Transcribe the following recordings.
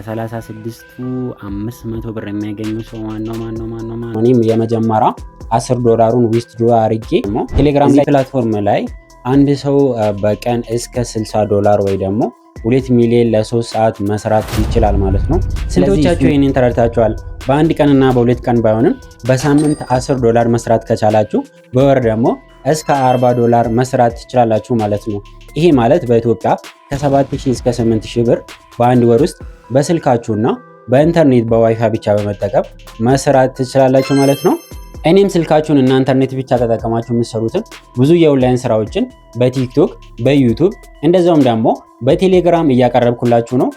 ከ36ቱ 500 ብር የሚያገኙ ሰው ማነው? እኔም የመጀመሪያ $10 ዊዝድሮ አድርጌ ቴሌግራም ላይ ፕላትፎርም ላይ አንድ ሰው በቀን እስከ $60 ወይ ደግሞ 2 ሚሊዮን ለ3 ሰዓት መስራት ይችላል ማለት ነው። ስለዚህ ይህንን ተረድታችኋል። በአንድ ቀንና በሁለት ቀን ባይሆንም በሳምንት $10 መስራት ከቻላችሁ በወር ደግሞ እስከ $40 መስራት ትችላላችሁ ማለት ነው። ይሄ ማለት በኢትዮጵያ ከ7000 እስከ 8000 ብር በአንድ ወር ውስጥ በስልካችሁና በኢንተርኔት በዋይፋይ ብቻ በመጠቀም መስራት ትችላላችሁ ማለት ነው። እኔም ስልካችሁን እና ኢንተርኔት ብቻ ተጠቀማችሁ የምትሰሩትን ብዙ የኦንላይን ስራዎችን በቲክቶክ፣ በዩቲዩብ እንደዛውም ደግሞ በቴሌግራም እያቀረብኩላችሁ ነው።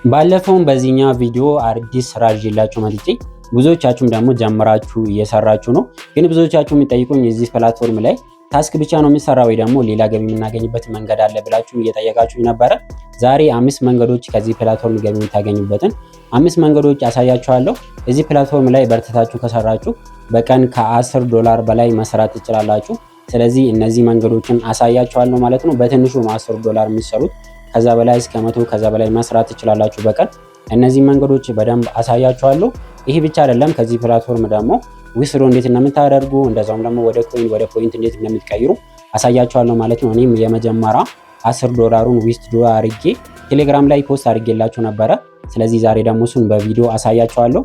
ባለፈውም በዚህኛ ቪዲዮ አዲስ ስራ ይዤላችሁ መጥቼ ብዙዎቻችሁም ደግሞ ጀምራችሁ እየሰራችሁ ነው። ግን ብዙዎቻችሁ የሚጠይቁኝ እዚህ ፕላትፎርም ላይ ታስክ ብቻ ነው የሚሰራው ወይ ደግሞ ሌላ ገቢ የምናገኝበት መንገድ አለ ብላችሁ እየጠየቃችሁ ነበረ። ዛሬ 5 መንገዶች ከዚህ ፕላትፎርም ገቢ የምታገኙበትን 5 መንገዶች አሳያችኋለሁ። እዚህ ፕላትፎርም ላይ በርትታችሁ ከሰራችሁ በቀን ከ$10 በላይ መስራት ትችላላችሁ። ስለዚህ እነዚህ መንገዶችን አሳያችኋለሁ ማለት ነው። በትንሹ $10 የሚሰሩት ከዛ በላይ እስከ 100 ከዛ በላይ መስራት ትችላላችሁ በቀን። እነዚህ መንገዶች በደንብ አሳያችኋለሁ። ይሄ ብቻ አይደለም፣ ከዚህ ፕላትፎርም ደግሞ ዊዝድሮ እንዴት እንደምታደርጉ እንደዛውም ደግሞ ወደ ኮይን ወደ ፖይንት እንዴት እንደምትቀይሩ አሳያችኋለሁ ማለት ነው። እኔም የመጀመሪያ $10 ዊዝድሮ አድርጌ ቴሌግራም ላይ ፖስት አድርጌላችሁ ነበረ። ስለዚህ ዛሬ ደግሞ እሱን በቪዲዮ አሳያችኋለሁ።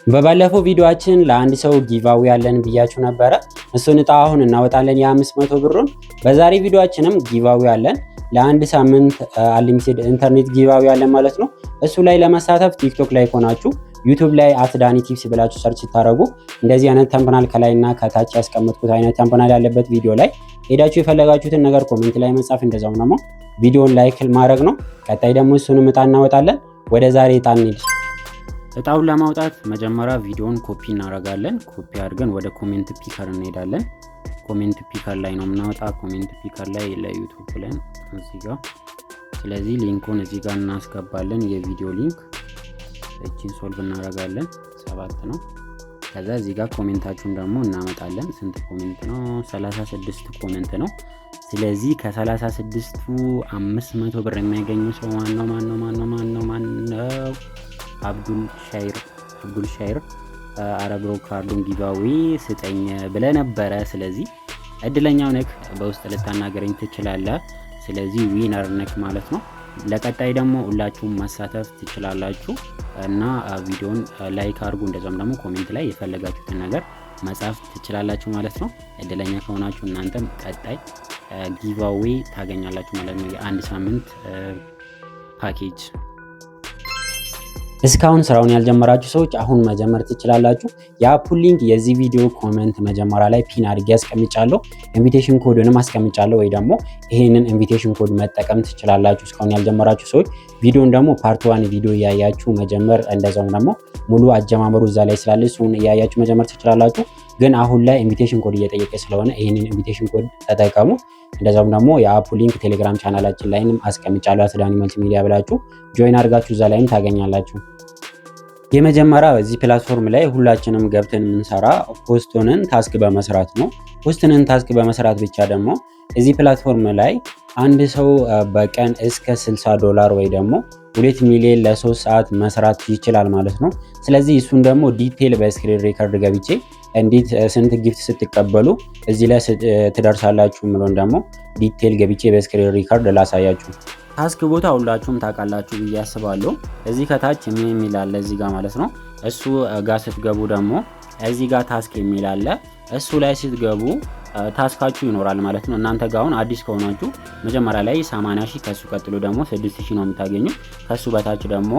በባለፈው ቪዲዮአችን ለአንድ ሰው ጊቫዌ ያለን ብያችሁ ነበረ። እሱን እጣ አሁን እናወጣለን የ500 ብሩን። በዛሬ ቪዲዮአችንም ጊቫዌ ያለን ለአንድ ሳምንት አንሊሚትድ ኢንተርኔት ጊቫዌ ያለን ማለት ነው። እሱ ላይ ለመሳተፍ ቲክቶክ ላይ ሆናችሁ ዩቲዩብ ላይ ዳኒ ቲፕስ ብላችሁ ሰርች ታደርጉ እንደዚህ አይነት ተምፕናል ከላይና ከታች ያስቀመጥኩት አይነት ተምፕናል ያለበት ቪዲዮ ላይ ሄዳችሁ የፈለጋችሁትን ነገር ኮሜንት ላይ መጻፍ እንደዛውም ደግሞ ቪዲዮን ላይክ ማድረግ ነው። ቀጣይ ደግሞ እሱንም እጣ እናወጣለን። ወደ ዛሬ እጣ እንሂድ። እጣውን ለማውጣት መጀመሪያ ቪዲዮን ኮፒ እናደርጋለን። ኮፒ አድርገን ወደ ኮሜንት ፒከር እንሄዳለን። ኮሜንት ፒከር ላይ ነው የምናወጣ። ኮሜንት ፒከር ላይ ለዩቲዩብ ብለን እዚህ ጋር፣ ስለዚህ ሊንኩን እዚህ ጋር እናስገባለን። የቪዲዮ ሊንክ እቺን ሶልቭ እናደርጋለን። 7 ነው። ከዛ እዚህ ጋር ኮሜንታችሁን ደግሞ እናመጣለን። ስንት ኮሜንት ነው? 36 ኮሜንት ነው። ስለዚህ ከ36ቱ 500 ብር የሚያገኙ ሰው ማነው? አብዱል ሻይር አረብሮ ካርዱን ጊቫዌ ስጠኝ ብለህ ነበረ። ስለዚህ እድለኛው ነክ በውስጥ ልታናገረኝ ትችላለህ። ስለዚህ ዊነር ነክ ማለት ነው። ለቀጣይ ደግሞ ሁላችሁም መሳተፍ ትችላላችሁ እና ቪዲዮን ላይክ አድርጉ። እንደዛም ደግሞ ኮሜንት ላይ የፈለጋችሁትን ነገር መጻፍ ትችላላችሁ ማለት ነው። እድለኛ ከሆናችሁ እናንተም ቀጣይ ጊቫዌ ታገኛላችሁ ማለት ነው። የአንድ ሳምንት ፓኬጅ። እስካሁን ስራውን ያልጀመራችሁ ሰዎች አሁን መጀመር ትችላላችሁ። የአፑን ሊንክ የዚህ ቪዲዮ ኮሜንት መጀመሪያ ላይ ፒን አድርጌ አስቀምጫለሁ። ኢንቪቴሽን ኮድንም አስቀምጫለሁ፣ ወይ ደግሞ ይሄንን ኢንቪቴሽን ኮድ መጠቀም ትችላላችሁ። እስካሁን ያልጀመራችሁ ሰዎች ቪዲዮን ደግሞ ፓርት 1 ቪዲዮ እያያችሁ መጀመር፣ እንደዛውም ደግሞ ሙሉ አጀማመሩ እዛ ላይ ስላለ እሱን እያያችሁ መጀመር ትችላላችሁ። ግን አሁን ላይ ኢንቪቴሽን ኮድ እየጠየቀ ስለሆነ ይሄንን ኢንቪቴሽን ኮድ ተጠቀሙ። እንደዛውም ደግሞ የአፑ ሊንክ ቴሌግራም ቻናላችን ላይም አስቀምጫለሁ። ዳኒ መልቲሚዲያ ብላችሁ ጆይን አድርጋችሁ እዛ ላይም ታገኛላችሁ። የመጀመሪያ እዚህ ፕላትፎርም ላይ ሁላችንም ገብተን የምንሰራ ፖስት ሆነን ታስክ በመስራት ነው። ፖስት ሆነን ታስክ በመስራት ብቻ ደግሞ እዚህ ፕላትፎርም ላይ አንድ ሰው በቀን እስከ $60 ወይ ደግሞ 2 ሚሊዮን ለ3 ሰዓት መስራት ይችላል ማለት ነው። ስለዚህ እሱን ደግሞ ዲቴል በስክሪን ሪከርድ ገብቼ እንዴት ስንት ጊፍት ስትቀበሉ እዚህ ላይ ትደርሳላችሁ ምሎን ደግሞ ዲቴል ገብቼ በስክሪን ሪከርድ ላሳያችሁ። ታስክ ቦታ ሁላችሁም ታውቃላችሁ ብዬ አስባለሁ። እዚህ ከታች ምን የሚል አለ እዚህ ጋር ማለት ነው። እሱ ጋር ስትገቡ ደግሞ እዚህ ጋር ታስክ የሚል አለ። እሱ ላይ ስትገቡ ታስካችሁ ይኖራል ማለት ነው። እናንተ ጋር አሁን አዲስ ከሆናችሁ መጀመሪያ ላይ 80000፣ ከሱ ቀጥሎ ደግሞ 6000 ነው የምታገኙ። ከሱ በታች ደግሞ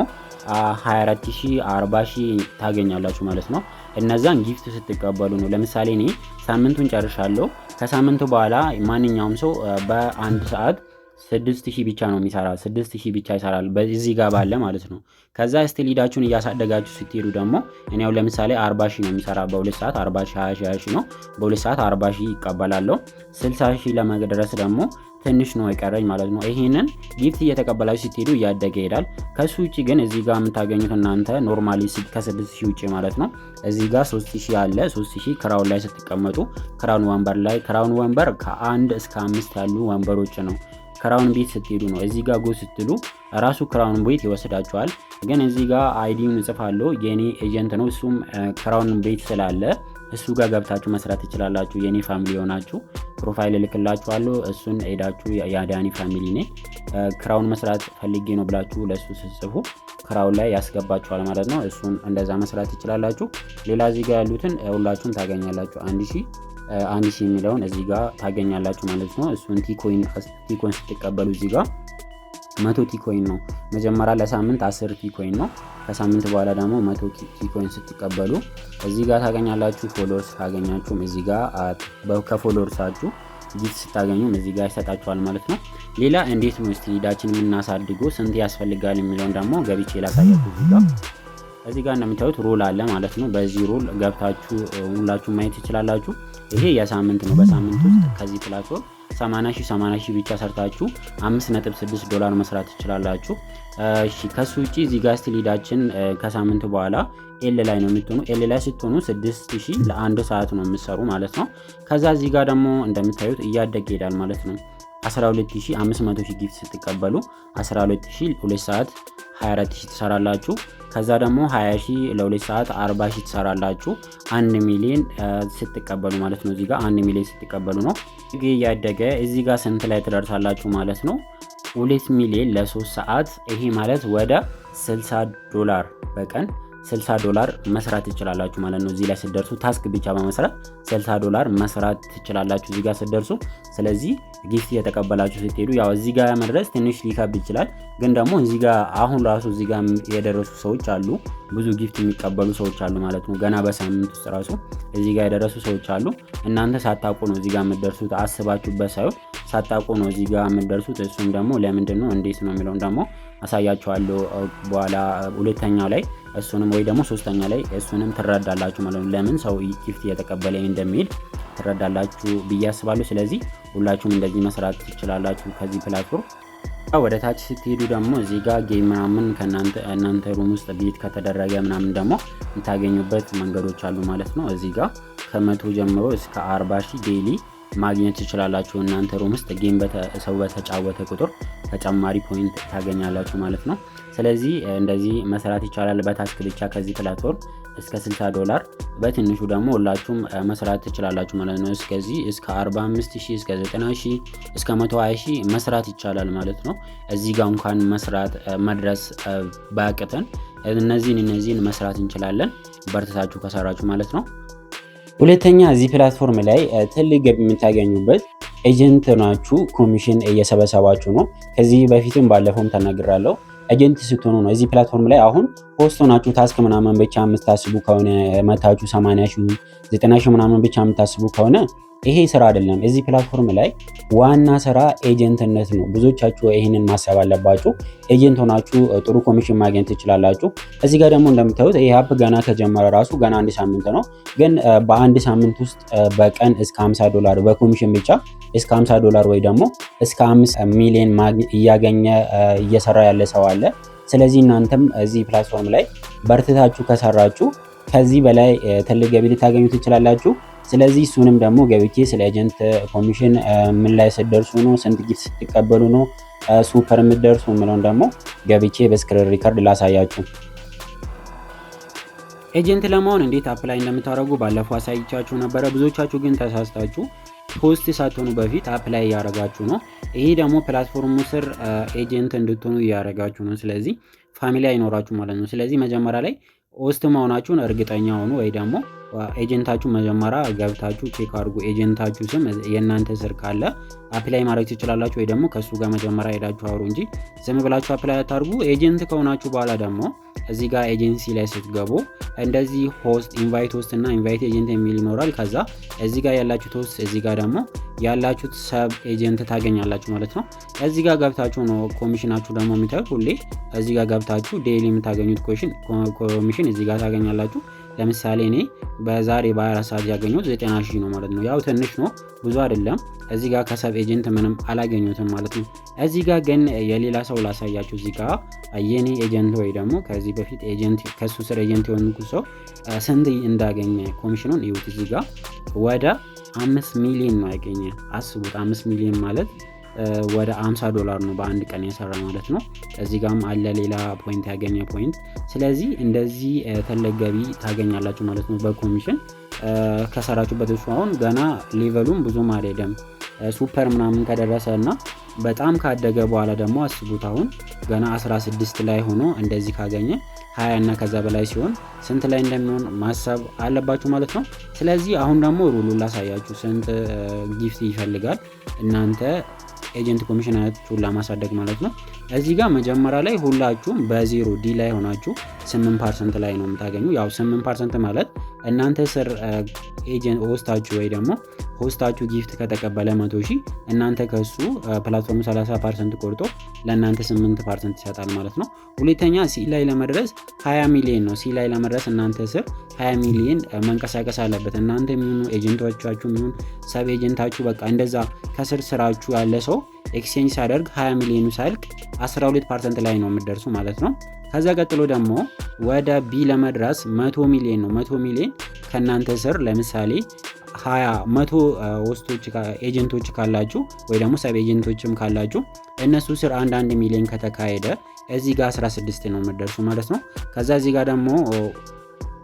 24000፣ 40000 ታገኛላችሁ ማለት ነው። እነዛን ጊፍት ስትቀበሉ ነው። ለምሳሌ እኔ ሳምንቱን ጨርሻለሁ። ከሳምንቱ በኋላ ማንኛውም ሰው በአንድ ሰዓት 6000 ብቻ ነው የሚሰራ። 6000 ብቻ ይሰራል በዚህ ጋር ባለ ማለት ነው። ከዛ ስቲል ሂዳችሁን እያሳደጋችሁ ስትሄዱ ደግሞ እኔ ያው ለምሳሌ 40000 ነው የሚሰራ በ2 ሰዓት 40000 20000 ነው በ2 ሰዓት 40000 ይቀበላለሁ። 60000 ለመድረስ ደግሞ ትንሽ ነው የቀረኝ ማለት ነው። ይሄንን ጊፍት እየተቀበላችሁ ስትሄዱ እያደገ ይሄዳል። ከሱ ውጪ ግን እዚህ ጋር የምታገኙት እናንተ ኖርማሊ ከ6000 ውጪ ማለት ነው እዚህ ጋር 3000 አለ። 3000 ክራውን ላይ ስትቀመጡ ክራውን ወንበር ላይ ክራውን ወንበር ከ1 እስከ 5 ያሉ ወንበሮች ነው። ክራውን ቤት ስትሄዱ ነው። እዚህ ጋር ጎ ስትሉ ራሱ ክራውን ቤት ይወስዳችኋል። ግን እዚህ ጋር አይዲውን እጽፋለሁ የኔ ኤጀንት ነው እሱም ክራውን ቤት ስላለ እሱ ጋር ገብታችሁ መስራት ትችላላችሁ። የኔ ፋሚሊ ሆናችሁ ፕሮፋይል ልክላችኋለሁ። እሱን ሄዳችሁ የዳኒ ፋሚሊ ነኝ ክራውን መስራት ፈልጌ ነው ብላችሁ ለሱ ስትጽፉ ክራውን ላይ ያስገባችኋል ማለት ነው። እሱን እንደዛ መስራት ትችላላችሁ። ሌላ እዚህ ጋር ያሉትን ሁላችሁም ታገኛላችሁ። 1000 የሚለውን እዚህ ጋር ታገኛላችሁ ማለት ነው። እሱን ቲኮይን ስትቀበሉ እዚህ ጋር 100 ቲኮይን ነው። መጀመሪያ ለሳምንት 10 ቲኮይን ነው። ከሳምንት በኋላ ደግሞ 100 ቲኮይን ስትቀበሉ እዚህ ጋር ታገኛላችሁ። ፎሎወርስ ካገኛችሁም እዚህ ጋር ከፎሎወርሳችሁ ጊፍት ስታገኙም እዚህ ጋር ይሰጣችኋል ማለት ነው። ሌላ እንዴት ነው እስቲ ሊዳችን የምናሳድገው ስንት ያስፈልጋል የሚለውን ደግሞ ገብቼ ላሳያችሁ። እዚህ ጋር እንደምታዩት ሩል አለ ማለት ነው። በዚህ ሩል ገብታችሁ ሁላችሁ ማየት ትችላላችሁ። ይሄ የሳምንት ነው። በሳምንት ውስጥ ከዚህ ፕላትፎርም 80 ሺህ ብቻ ሰርታችሁ $5.6 መስራት ትችላላችሁ። እሺ ከሱ ውጪ እዚህ ጋር እስቲ ሊዳችን ከሳምንት በኋላ ኤል ላይ ነው የምትሆኑ። ኤል ላይ ስትሆኑ 6000 ለአንድ ሰዓት ነው የምትሰሩ ማለት ነው። ከዛ እዚህ ጋር ደግሞ እንደምታዩት እያደገ ይሄዳል ማለት ነው። 12500 ጊፍት ስትቀበሉ 12000 2 ሰዓት 24000 ትሰራላችሁ። ከዛ ደግሞ 20000 ለ2 ሰዓት 40000 ትሰራላችሁ። 1 ሚሊዮን ስትቀበሉ ማለት ነው። እዚህ ጋር 1 ሚሊዮን ስትቀበሉ ነው እያደገ እዚህ ጋር ስንት ላይ ትደርሳላችሁ ማለት ነው። 2 ሚሊዮን ለ3 ሰዓት ይሄ ማለት ወደ $60 በቀን $60 መስራት ትችላላችሁ ማለት ነው። እዚህ ላይ ስትደርሱ ታስክ ብቻ በመስራት $60 መስራት ትችላላችሁ እዚህ ጋር ስትደርሱ። ስለዚህ ጊፍት እየተቀበላችሁ ስትሄዱ ያው እዚህ ጋር መድረስ ትንሽ ሊከብድ ይችላል። ግን ደግሞ እዚህ ጋር አሁን ራሱ እዚህ ጋር የደረሱ ሰዎች አሉ፣ ብዙ ጊፍት የሚቀበሉ ሰዎች አሉ ማለት ነው። ገና በሳምንት ውስጥ ራሱ እዚህ ጋር የደረሱ ሰዎች አሉ። እናንተ ሳታውቁ ነው እዚህ ጋር የምትደርሱት፣ አስባችሁበት ሳይሆን ሳታውቁ ነው እዚህ ጋር የምትደርሱት። እሱም ደግሞ ለምንድን ነው እንዴት ነው የሚለውን ደግሞ አሳያችኋለሁ በኋላ ሁለተኛው ላይ እሱንም ወይ ደግሞ ሶስተኛ ላይ እሱንም ትረዳላችሁ ማለት ነው። ለምን ሰው ጊፍት እየተቀበለ እንደሚሄድ ትረዳላችሁ ብዬ አስባለሁ። ስለዚህ ሁላችሁም እንደዚህ መስራት ትችላላችሁ ከዚህ ፕላትፎርም። ወደ ታች ስትሄዱ ደግሞ እዚህ ጋር ጌም ምናምን ከእናንተ ሩም ውስጥ ቤት ከተደረገ ምናምን ደግሞ የምታገኙበት መንገዶች አሉ ማለት ነው። እዚህ ጋር ከ100 ጀምሮ እስከ 40,000 ዴይሊ ማግኘት ትችላላችሁ። እናንተ ሩም ውስጥ ጌም ሰው በተጫወተ ቁጥር ተጨማሪ ፖይንት ታገኛላችሁ ማለት ነው። ስለዚህ እንደዚህ መስራት ይቻላል በታስክ ብቻ ከዚህ ፕላትፎርም እስከ $60 በትንሹ ደግሞ ሁላችሁም መስራት ትችላላችሁ ማለት ነው። እስከዚህ እስከ 45000 እስከ 90000 እስከ 120000 መስራት ይቻላል ማለት ነው። እዚህ ጋር እንኳን መድረስ ባያቅተን እነዚህን መስራት እንችላለን በርታታችሁ ከሰራችሁ ማለት ነው። ሁለተኛ እዚህ ፕላትፎርም ላይ ትልቅ ገቢ የምታገኙበት ኤጀንት ናችሁ። ኮሚሽን እየሰበሰባችሁ ነው። ከዚህ በፊትም ባለፈውም ተናግራለሁ። ኤጀንት ስትሆኑ ነው እዚህ ፕላትፎርም ላይ አሁን ሆስት ሆናችሁ ታስክ ምናምን ብቻ የምታስቡ ከሆነ መታችሁ 80,000 90,000 ምናምን ብቻ የምታስቡ ከሆነ ይሄ ስራ አይደለም። እዚህ ፕላትፎርም ላይ ዋና ስራ ኤጀንትነት ነው። ብዙዎቻችሁ ይሄንን ማሰብ አለባችሁ። ኤጀንት ሆናችሁ ጥሩ ኮሚሽን ማግኘት ትችላላችሁ። እዚህ ጋር ደግሞ እንደምታዩት ይሄ አፕ ገና ከጀመረ ራሱ ገና 1 ሳምንት ነው። ግን በአንድ ሳምንት ውስጥ በቀን እስከ $50 በኮሚሽን ብቻ እስከ $50 ወይ ደግሞ እስከ 5 ሚሊዮን እያገኘ እየሰራ ያለ ሰው አለ። ስለዚህ እናንተም እዚህ ፕላትፎርም ላይ በርትታችሁ ከሰራችሁ ከዚህ በላይ ትልቅ ገቢ ልታገኙ ትችላላችሁ። ስለዚህ እሱንም ደግሞ ገብቼ ስለ ኤጀንት ኮሚሽን ምን ላይ ስትደርሱ ነው፣ ስንት ጊፍት ስትቀበሉ ነው ሱፐር የምትደርሱ የሚለውን ደግሞ ገብቼ በስክሪን ሪከርድ ላሳያችሁ። ኤጀንት ለመሆን እንዴት አፕላይ እንደምታደርጉ ባለፈው አሳይቻችሁ ነበረ። ብዙዎቻችሁ ግን ተሳስታችሁ ፖስት ሳትሆኑ በፊት አፕላይ እያደረጋችሁ ነው። ይሄ ደግሞ ፕላትፎርሙ ስር ኤጀንት እንድትሆኑ እያደረጋችሁ ነው። ስለዚህ ፋሚሊ አይኖራችሁ ማለት ነው። ስለዚህ መጀመሪያ ላይ ሆስት መሆናችሁን እርግጠኛ ሆኑ፣ ወይ ደግሞ ኤጀንታችሁ መጀመሪያ ገብታችሁ ቼክ አድርጉ። ኤጀንታችሁ ስም የእናንተ ስር ካለ አፕላይ ማድረግ ትችላላችሁ፣ ወይ ደግሞ ከሱ ጋር መጀመሪያ ሄዳችሁ አውሩ እንጂ ዝም ብላችሁ አፕላይ አታርጉ። ኤጀንት ከሆናችሁ በኋላ ደግሞ እዚህ ጋር ኤጀንሲ ላይ ስትገቡ እንደዚህ ሆስት፣ ኢንቫይት ሆስት እና ኢንቫይት ኤጀንት የሚል ይኖራል። ከዛ እዚህ ጋር ያላችሁት ሆስት፣ እዚህ ጋር ደግሞ ያላችሁት ሰብ ኤጀንት ታገኛላችሁ ማለት ነው። እዚህ ጋር ገብታችሁ ነው ኮሚሽናችሁ ደግሞ የሚታዩት። ሁሌ እዚህ ጋር ገብታችሁ ዴይሊ የምታገኙት ኮሚሽን እዚህ ጋር ታገኛላችሁ። ለምሳሌ እኔ በዛሬ በ24 ሰዓት ያገኘሁት 90,000 ነው ማለት ነው። ያው ትንሽ ነው ብዙ አይደለም። እዚህ ጋር ከሰብ ኤጀንት ምንም አላገኘሁትም ማለት ነው። እዚህ ጋር ግን የሌላ ሰው ላሳያችሁ። እዚህ ጋር የኔ ኤጀንት ወይ ደግሞ ከዚህ በፊት ኤጀንት ከሱ ስር ኤጀንት የሆንኩ ሰው ስንት እንዳገኘ ኮሚሽኑን ይሁት። እዚህ ጋር ወደ 5 ሚሊዮን ነው ያገኘ። አስቡት 5 ሚሊዮን ማለት ወደ $50 ነው በአንድ ቀን የሰራ ማለት ነው። እዚህ ጋርም አለ ሌላ ፖይንት ያገኘ ፖይንት። ስለዚህ እንደዚህ ትልቅ ገቢ ታገኛላችሁ ማለት ነው በኮሚሽን ከሰራችሁበት። እሱ አሁን ገና ሌቨሉም ብዙም አልሄደም። ሱፐር ምናምን ከደረሰ እና በጣም ካደገ በኋላ ደግሞ አስቡት አሁን ገና 16 ላይ ሆኖ እንደዚህ ካገኘ 20 እና ከዛ በላይ ሲሆን ስንት ላይ እንደሚሆን ማሰብ አለባችሁ ማለት ነው። ስለዚህ አሁን ደግሞ ሩሉን ላሳያችሁ ስንት ጊፍት ይፈልጋል እናንተ ኤጀንት ኮሚሽናችሁን ለማሳደግ ማለት ነው። እዚህ ጋር መጀመሪያ ላይ ሁላችሁም በዜሮ ዲ ላይ ሆናችሁ 8% ላይ ነው የምታገኙ። ያው 8% ማለት እናንተ ስር ኤጀንት ሆስታችሁ ወይ ደግሞ ሆስታችሁ ጊፍት ከተቀበለ 100,000 እናንተ ከሱ ፕላትፎርም 30% ቆርጦ ለእናንተ 8% ይሰጣል ማለት ነው። ሁለተኛ ሲ ላይ ለመድረስ 20 ሚሊዮን ነው። ሲ ላይ ለመድረስ እናንተ ስር 20 ሚሊዮን መንቀሳቀስ አለበት። እናንተ የሚሆኑ ኤጀንቶቻችሁ የሚሆኑ ሰብ ኤጀንታችሁ በቃ እንደዛ ከስር ስራችሁ ያለ ሰው ኤክስቼንጅ ሲያደርግ 20 ሚሊዮኑ ሳልክ 12% ላይ ነው የምትደርሱ ማለት ነው። ከዛ ቀጥሎ ደግሞ ወደ ቢ ለመድረስ 100 ሚሊዮን ነው። 100 ሚሊዮን ከእናንተ ስር ለምሳሌ 100 ሆስቶች ኤጀንቶች ካላችሁ ወይ ደግሞ ሰብ ኤጀንቶችም ካላችሁ እነሱ ስር 1 ሚሊዮን ከተካሄደ እዚህ ጋር 16 ነው የምትደርሱ ማለት ነው። ከዛ እዚህ ጋር ደግሞ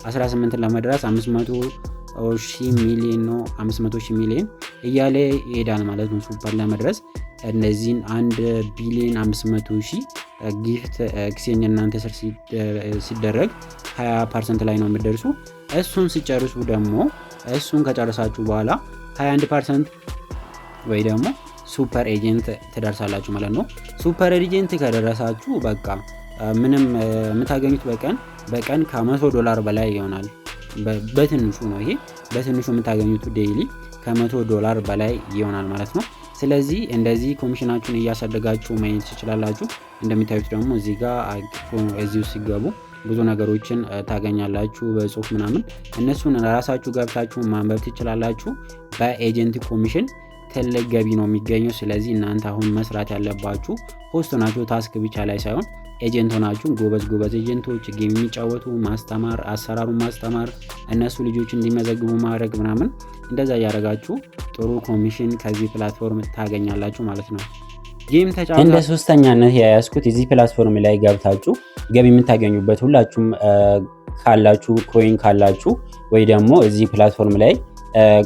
18 ለመድረስ 500,000 ሚሊዮን ነው። 500,000 ሚሊዮን እያለ ይሄዳል ማለት ነው ሱፐር ለመድረስ። እነዚህን 1 ቢሊዮን 500,000 ጊፍት ኤክስቼንጅ እናንተ ስር ሲደረግ 20% ላይ ነው የምትደርሱ። እሱን ሲጨርሱ ደግሞ እሱን ከጨረሳችሁ በኋላ 21% ወይ ደግሞ ሱፐር ኤጀንት ትደርሳላችሁ ማለት ነው። ሱፐር ኤጀንት ከደረሳችሁ በቃ ምንም የምታገኙት በቀን $100 በላይ ይሆናል። በትንሹ ነው ይሄ በትንሹ የምታገኙት ዴይሊ $100 በላይ ይሆናል ማለት ነው። ስለዚህ እንደዚህ ኮሚሽናችሁን እያሳደጋችሁ ማየት ትችላላችሁ። እንደሚታዩት ደግሞ እዚህ ጋር እዚሁ ሲገቡ ብዙ ነገሮችን ታገኛላችሁ በጽሁፍ ምናምን። እነሱን ራሳችሁ ገብታችሁ ማንበብ ትችላላችሁ። በኤጀንት ኮሚሽን ትልቅ ገቢ ነው የሚገኘው። ስለዚህ እናንተ አሁን መስራት ያለባችሁ ሆስት ሆናችሁ ታስክ ብቻ ላይ ሳይሆን ኤጀንት ሆናችሁ ጎበዝ ኤጀንቶች ጌም የሚጫወቱ ማስተማር፣ አሰራሩን ማስተማር፣ እነሱ ልጆች እንዲመዘግቡ ማድረግ ምናምን እንደዛ እያደረጋችሁ ጥሩ ኮሚሽን ከዚህ ፕላትፎርም ታገኛላችሁ ማለት ነው። ጌም ተጫወቱ። እንደ ሶስተኛነት ያያዝኩት እዚህ ፕላትፎርም ላይ ገብታችሁ ገቢ የምታገኙበት ሁላችሁም ካላችሁ ኮይን ካላችሁ ወይ ደግሞ እዚህ ፕላትፎርም ላይ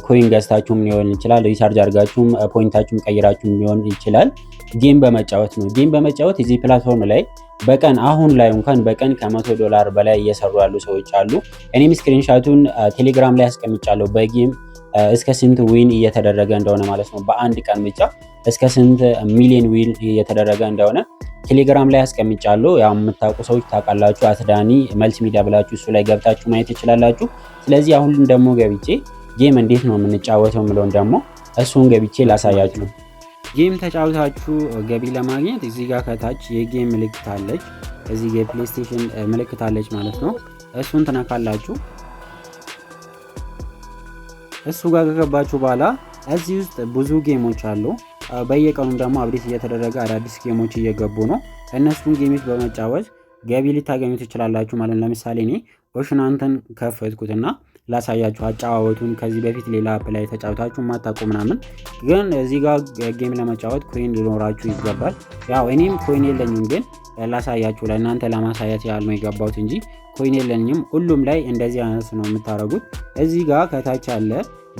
ኮይን ገዝታችሁም ሊሆን ይችላል፣ ሪቻርጅ አድርጋችሁም ፖይንታችሁም ቀይራችሁም ሊሆን ይችላል። ጌም በመጫወት ነው። ጌም በመጫወት እዚህ ፕላትፎርም ላይ በቀን አሁን ላይ እንኳን በቀን $100 በላይ እየሰሩ ያሉ ሰዎች አሉ። እኔም ስክሪንሻቱን ቴሌግራም ላይ አስቀምጫለሁ። በጌም እስከ ስንት ዊን እየተደረገ እንደሆነ ማለት ነው። በአንድ ቀን ብቻ እስከ ስንት ሚሊዮን ዊን እየተደረገ እንደሆነ ቴሌግራም ላይ አስቀምጫለሁ። ያው የምታውቁ ሰዎች ታውቃላችሁ። አትዳኒ መልቲ ሚዲያ ብላችሁ እሱ ላይ ገብታችሁ ማየት ትችላላችሁ። ስለዚህ አሁን ደግሞ ገብቼ ጌም እንዴት ነው የምንጫወተው የሚለውን ደግሞ እሱን ገብቼ ላሳያችሁ ነው። ጌም ተጫውታችሁ ገቢ ለማግኘት እዚህ ጋር ከታች የጌም ምልክት አለች። እዚህ ጋር ፕሌይስቴሽን ምልክት አለች ማለት ነው። እሱን ትነካላችሁ። እሱ ጋር ከገባችሁ በኋላ እዚህ ውስጥ ብዙ ጌሞች አሉ። በየቀኑ ደግሞ አብዴት እየተደረገ አዳዲስ ጌሞች እየገቡ ነው። እነሱን ጌሞች በመጫወት ገቢ ልታገኙ ትችላላችሁ ማለት። ለምሳሌ እኔ ኦሽናንተን ከፈትኩትና ላሳያችሁ አጫዋወቱን። ከዚህ በፊት ሌላ አፕ ላይ ተጫውታችሁ ማታውቁ ምናምን፣ ግን እዚህ ጋር ጌም ለመጫወት ኮይን ሊኖራችሁ ይገባል። ያው እኔም ኮይን የለኝም፣ ግን ላሳያችሁ ለእናንተ ለማሳየት ያህል ነው የገባሁት እንጂ ኮይን የለኝም። ሁሉም ላይ እንደዚህ አይነት ነው የምታረጉት። እዚህ ጋር ከታች ያለ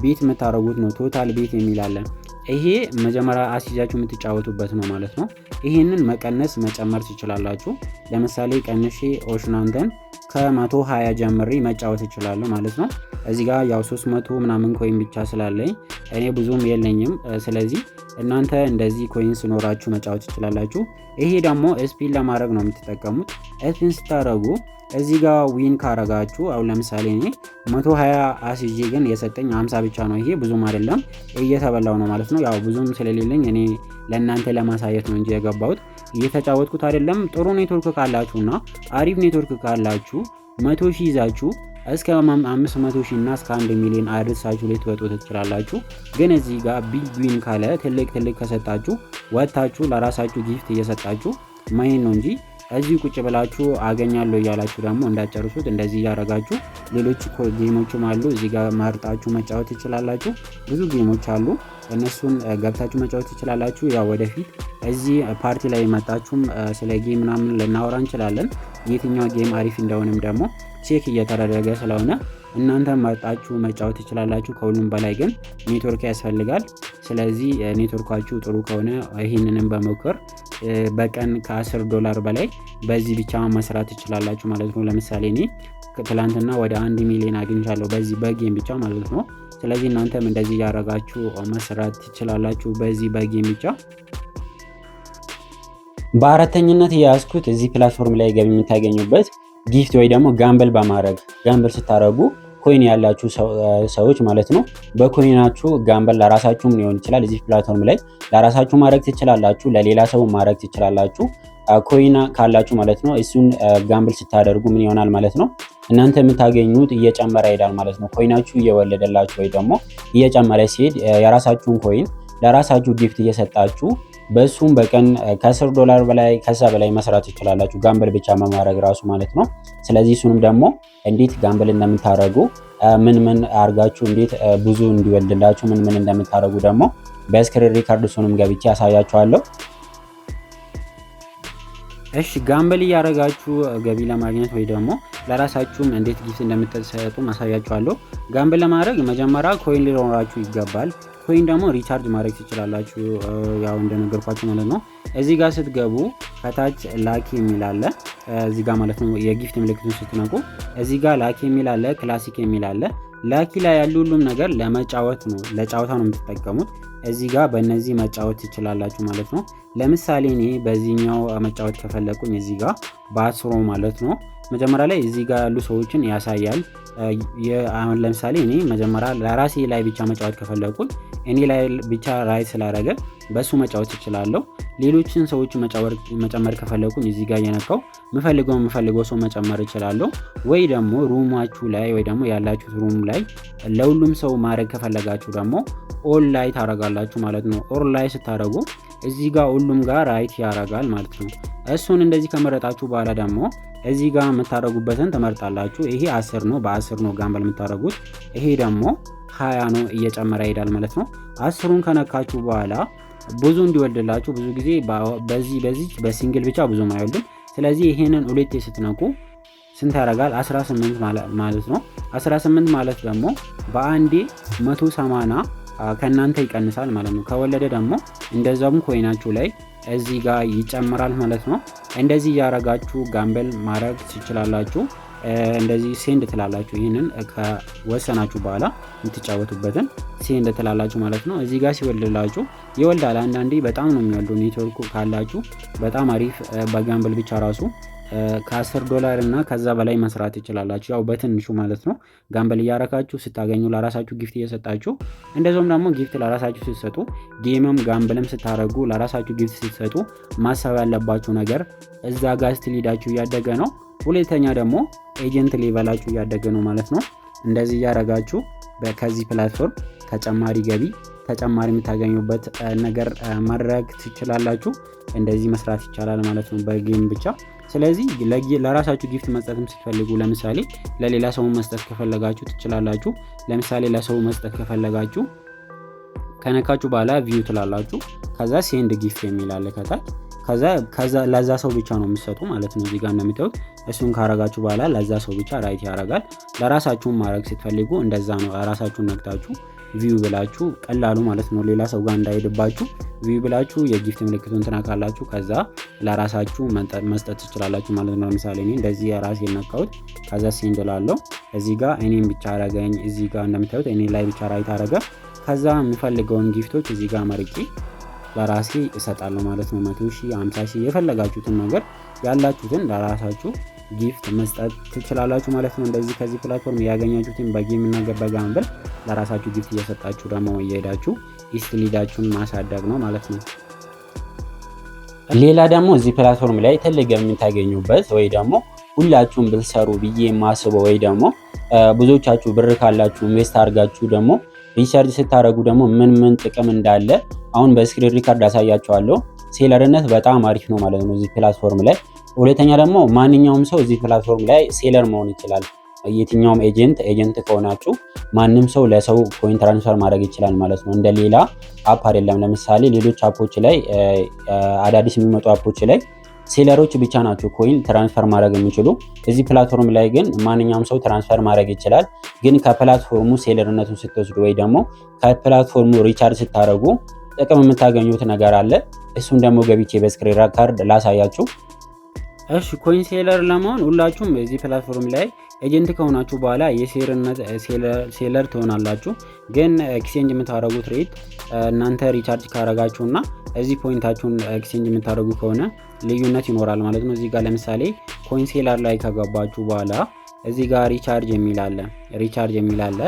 ቤት የምታረጉት ነው። ቶታል ቤት የሚላለን ይሄ መጀመሪያ አስይዛችሁ የምትጫወቱበት ነው ማለት ነው። ይሄንን መቀነስ መጨመር ትችላላችሁ። ለምሳሌ ቀንሼ ኦሽናንተን ከ120 ጀምሬ መጫወት እችላለሁ ማለት ነው። እዚህ ጋር ያው 300 ምናምን ኮይን ብቻ ስላለኝ እኔ ብዙም የለኝም። ስለዚህ እናንተ እንደዚህ ኮይን ሲኖራችሁ መጫወት ትችላላችሁ። ይሄ ደግሞ ስፒን ለማድረግ ነው የምትጠቀሙት። ስፒን ስታረጉ እዚህ ጋር ዊን ካረጋችሁ አሁን ለምሳሌ እኔ 120 አስይዤ ግን የሰጠኝ 50 ብቻ ነው። ይሄ ብዙም አይደለም፣ እየተበላው ነው ማለት ነው። ያው ብዙም ስለሌለኝ እኔ ለእናንተ ለማሳየት ነው እንጂ የገባሁት እየተጫወትኩት አይደለም። ጥሩ ኔትወርክ ካላችሁና አሪፍ ኔትወርክ ካላችሁ 100,000 ይዛችሁ እስከ 500,000 እና እስከ 1 ሚሊዮን አድርሳችሁ ልትወጡ ትችላላችሁ። ግን እዚህ ጋር ቢግ ዊን ካለ ትልቅ ከሰጣችሁ ወጣችሁ ለራሳችሁ ጊፍት እየሰጣችሁ ማይን ነው እንጂ እዚህ ቁጭ ብላችሁ አገኛለሁ እያላችሁ ደግሞ እንዳጨርሱት እንደዚህ እያደረጋችሁ ሌሎች ጌሞችም አሉ። እዚህ ጋር መርጣችሁ መጫወት ትችላላችሁ። ብዙ ጌሞች አሉ። እነሱን ገብታችሁ መጫወት ትችላላችሁ። ያው ወደፊት እዚህ ፓርቲ ላይ መጣችሁም ስለ ጌም ምናምን ልናወራ እንችላለን። የትኛው ጌም አሪፍ እንደሆነም ደግሞ ቼክ እየተደረገ ስለሆነ እናንተ መርጣችሁ መጫወት ትችላላችሁ። ከሁሉም በላይ ግን ኔትወርክ ያስፈልጋል። ስለዚህ ኔትወርካችሁ ጥሩ ከሆነ ይህንንም በመሞከር በቀን $10 በላይ በዚህ ብቻ መስራት ትችላላችሁ ማለት ነው። ለምሳሌ እኔ ትላንትና ወደ 1 ሚሊዮን አግኝቻለሁ በዚህ በጌም ብቻ ማለት ነው። ስለዚህ እናንተም እንደዚህ ያደረጋችሁ መስራት ትችላላችሁ በዚህ በጌም ብቻ። በአራተኝነት የያዝኩት እዚህ ፕላትፎርም ላይ ገቢ የምታገኙበት ጊፍት ወይ ደግሞ ጋምብል በማድረግ ጋምብል ስታደርጉ ኮይን ያላችሁ ሰዎች ማለት ነው። በኮይናችሁ ጋምብል ለራሳችሁም ሊሆን ይችላል። እዚህ ፕላትፎርም ላይ ለራሳችሁ ማድረግ ትችላላችሁ፣ ለሌላ ሰው ማድረግ ትችላላችሁ። ኮይና ካላችሁ ማለት ነው። እሱን ጋምብል ስታደርጉ ምን ይሆናል ማለት ነው? እናንተ የምታገኙት እየጨመረ ይሄዳል ማለት ነው። ኮይናችሁ እየወለደላችሁ ወይ ደግሞ እየጨመረ ሲሄድ የራሳችሁን ኮይን ለራሳችሁ ጊፍት እየሰጣችሁ በሱም በቀን $10 በላይ ከዛ በላይ መስራት ትችላላችሁ። ጋምብል ብቻ መማረግ ራሱ ማለት ነው። ስለዚህ እሱንም ደግሞ እንዴት ጋምብል እንደምታረጉ ምን አርጋችሁ እንዴት ብዙ እንዲወልድላችሁ ምን እንደምታረጉ ደግሞ በስክሪን ሪካርድ እሱንም ገብቼ ያሳያችኋለሁ። እሺ ጋምብል እያረጋችሁ ገቢ ለማግኘት ወይ ደግሞ ለራሳችሁም እንዴት ጊፍት እንደምትሰጡ ማሳያችኋለሁ። ጋምብል ለማድረግ መጀመሪያ ኮይን ሊኖራችሁ ይገባል። ኮይን ደግሞ ሪቻርጅ ማድረግ ትችላላችሁ ያው እንደነገርኳችሁ ማለት ነው። እዚህ ጋር ስትገቡ ከታች ላኪ የሚል አለ እዚህ ጋር ማለት ነው። የጊፍት ምልክቱን ስትነቁ እዚህ ጋር ላኪ የሚል አለ፣ ክላሲክ የሚል አለ። ላኪ ላይ ያሉ ሁሉም ነገር ለመጫወት ነው፣ ለጫወታ ነው የምትጠቀሙት። እዚህ ጋር በእነዚህ መጫወት ትችላላችሁ ማለት ነው። ለምሳሌ እኔ በዚህኛው መጫወት ከፈለኩኝ እዚህ ጋር በአስሮ ማለት ነው መጀመሪያ ላይ እዚህ ጋር ያሉ ሰዎችን ያሳያል። አሁን ለምሳሌ እኔ መጀመሪያ ለራሴ ላይ ብቻ መጫወት ከፈለኩኝ እኔ ላይ ብቻ ራይት ስላደረገ በሱ መጫወት እችላለሁ። ሌሎችን ሰዎች መጨመር ከፈለኩኝ እዚህ ጋር የነካው የምፈልገው ሰው መጨመር እችላለሁ። ወይ ደግሞ ሩማችሁ ላይ ወይ ደግሞ ያላችሁት ሩም ላይ ለሁሉም ሰው ማድረግ ከፈለጋችሁ ደግሞ ኦል ላይ ታረጋላችሁ ማለት ነው። ኦል ላይ ስታረጉ እዚህ ጋር ሁሉም ጋር ራይት ያረጋል ማለት ነው። እሱን እንደዚህ ከመረጣችሁ በኋላ ደግሞ እዚህ ጋር የምታረጉበትን ትመርጣላችሁ። ይሄ 10 ነው፣ በ10 ነው ጋምብል የምታረጉት። ይሄ ደግሞ 20 ነው፣ እየጨመረ ይሄዳል ማለት ነው። 10ን ከነካችሁ በኋላ ብዙ እንዲወልድላችሁ ብዙ ጊዜ በዚህ በሲንግል ብቻ ብዙም አይወልድም። ስለዚህ ይሄንን ሁለቴ ስትነኩ ስንት ያደርጋል? 18 ማለት ነው። 18 ማለት ደግሞ በአንዴ 180 ከእናንተ ይቀንሳል ማለት ነው። ከወለደ ደግሞ እንደዛም ኮይናችሁ ላይ እዚህ ጋር ይጨምራል ማለት ነው። እንደዚህ ያረጋችሁ ጋምብል ማድረግ ትችላላችሁ። እንደዚህ ሴንድ ትላላችሁ። ይህንን ከወሰናችሁ በኋላ የምትጫወቱበትን ሴንድ ትላላችሁ ማለት ነው። እዚህ ጋር ሲወልድላችሁ ይወልዳል። አንዳንዴ በጣም ነው የሚወልዱ። ኔትወርኩ ካላችሁ በጣም አሪፍ በጋምብል ብቻ ራሱ $10 እና ከዛ በላይ መስራት ትችላላችሁ። ያው በትንሹ ማለት ነው። ጋምብል እያረካችሁ ስታገኙ ለራሳችሁ ጊፍት እየሰጣችሁ እንደዚሁም ደግሞ ጊፍት ለራሳችሁ ስትሰጡ ጌምም ጋምብልም ስታረጉ ለራሳችሁ ጊፍት ስትሰጡ ማሰብ ያለባችሁ ነገር እዛ ጋር ስትሊዳችሁ እያደገ ነው። ሁለተኛ ደግሞ ኤጀንት ሌቨላችሁ እያደገ ነው ማለት ነው። እንደዚህ እያረጋችሁ ከዚህ ፕላትፎርም ተጨማሪ ገቢ ተጨማሪ የምታገኙበት ነገር ማድረግ ትችላላችሁ። እንደዚህ መስራት ይቻላል ማለት ነው በጌም ብቻ። ስለዚህ ለራሳችሁ ጊፍት መስጠትም ስትፈልጉ ለምሳሌ ለሌላ ሰው መስጠት ከፈለጋችሁ ትችላላችሁ። ለምሳሌ ለሰው መስጠት ከፈለጋችሁ ከነካችሁ በኋላ ቪው ትላላችሁ። ከዛ ሴንድ ጊፍት የሚል አለ ከታች። ከዛ ለዛ ሰው ብቻ ነው የምትሰጡ ማለት ነው። እዚህ ጋር እንደምታዩት እሱን ካረጋችሁ በኋላ ለዛ ሰው ብቻ ራይት ያረጋል። ለራሳችሁም ማድረግ ስትፈልጉ እንደዛ ነው። ራሳችሁን ነክታችሁ ቪው ብላችሁ ቀላሉ ማለት ነው ሌላ ሰው ጋር እንዳይሄድባችሁ ቪው ብላችሁ የጊፍት ምልክቱን ትነካላችሁ። ከዛ ለራሳችሁ መስጠት ትችላላችሁ ማለት ነው። ለምሳሌ እኔ እንደዚህ የራሴ ነካሁት። ከዛ ሴንድ ላለው እዚህ ጋር እኔም ብቻ አረገኝ። እዚህ ጋር እንደምታዩት እኔ ላይ ብቻ ራይት አረገ። ከዛ የምፈልገውን ጊፍቶች እዚህ ጋር መርጬ ለራሴ እሰጣለሁ ማለት ነው። 100,000 50,000 የፈለጋችሁትን ነገር ያላችሁትን ለራሳችሁ ጊፍት መስጠት ትችላላችሁ ማለት ነው። እንደዚህ ከዚህ ፕላትፎርም ያገኛችሁትን በጌም እና በጋምብል ለራሳችሁ ጊፍት እየሰጣችሁ ደግሞ እየሄዳችሁ ኢስትሊዳችሁን ማሳደግ ነው ማለት ነው። ሌላ ደግሞ እዚህ ፕላትፎርም ላይ ትልቅ የምታገኙበት ወይ ደግሞ ሁላችሁም ብትሰሩ ብዬ የማስበው ወይ ደግሞ ብዙዎቻችሁ ብር ካላችሁ ኢንቨስት አድርጋችሁ ደግሞ ሪሰርች ስታደርጉ ደግሞ ምን ጥቅም እንዳለ አሁን በስክሪን ሪካርድ አሳያችኋለሁ። ሴለርነት በጣም አሪፍ ነው ማለት ነው እዚህ ፕላትፎርም ላይ። ሁለተኛ ደግሞ ማንኛውም ሰው እዚህ ፕላትፎርም ላይ ሴለር መሆን ይችላል። የትኛውም ኤጀንት ከሆናችሁ ማንም ሰው ለሰው ኮይን ትራንስፈር ማድረግ ይችላል ማለት ነው። እንደ ሌላ አፕ አይደለም። ለምሳሌ ሌሎች አፖች ላይ አዳዲስ የሚመጡ አፖች ላይ ሴለሮች ብቻ ናቸው ኮይን ትራንስፈር ማድረግ የሚችሉ። እዚህ ፕላትፎርም ላይ ግን ማንኛውም ሰው ትራንስፈር ማድረግ ይችላል። ግን ከፕላትፎርሙ ሴለርነቱን ስትወስዱ ወይ ደግሞ ከፕላትፎርሙ ሪቻርጅ ስታደርጉ ጥቅም የምታገኙት ነገር አለ። እሱን ደግሞ ገብቼ በስክሪን ሪካርድ ላሳያችሁ። እሺ ኮይን ሴለር ለመሆን ሁላችሁም እዚህ ፕላትፎርም ላይ ኤጀንት ከሆናችሁ በኋላ ሴለር ትሆናላችሁ። ግን ኤክስቼንጅ የምታደርጉት ሬት እናንተ ሪቻርጅ ካረጋችሁና እዚህ ፖይንታችሁን ኤክስቼንጅ የምታደርጉ ከሆነ ልዩነት ይኖራል ማለት ነው። እዚህ ጋር ለምሳሌ ኮይን ሴለር ላይ ከገባችሁ በኋላ እዚህ ጋር ሪቻርጅ የሚል አለ።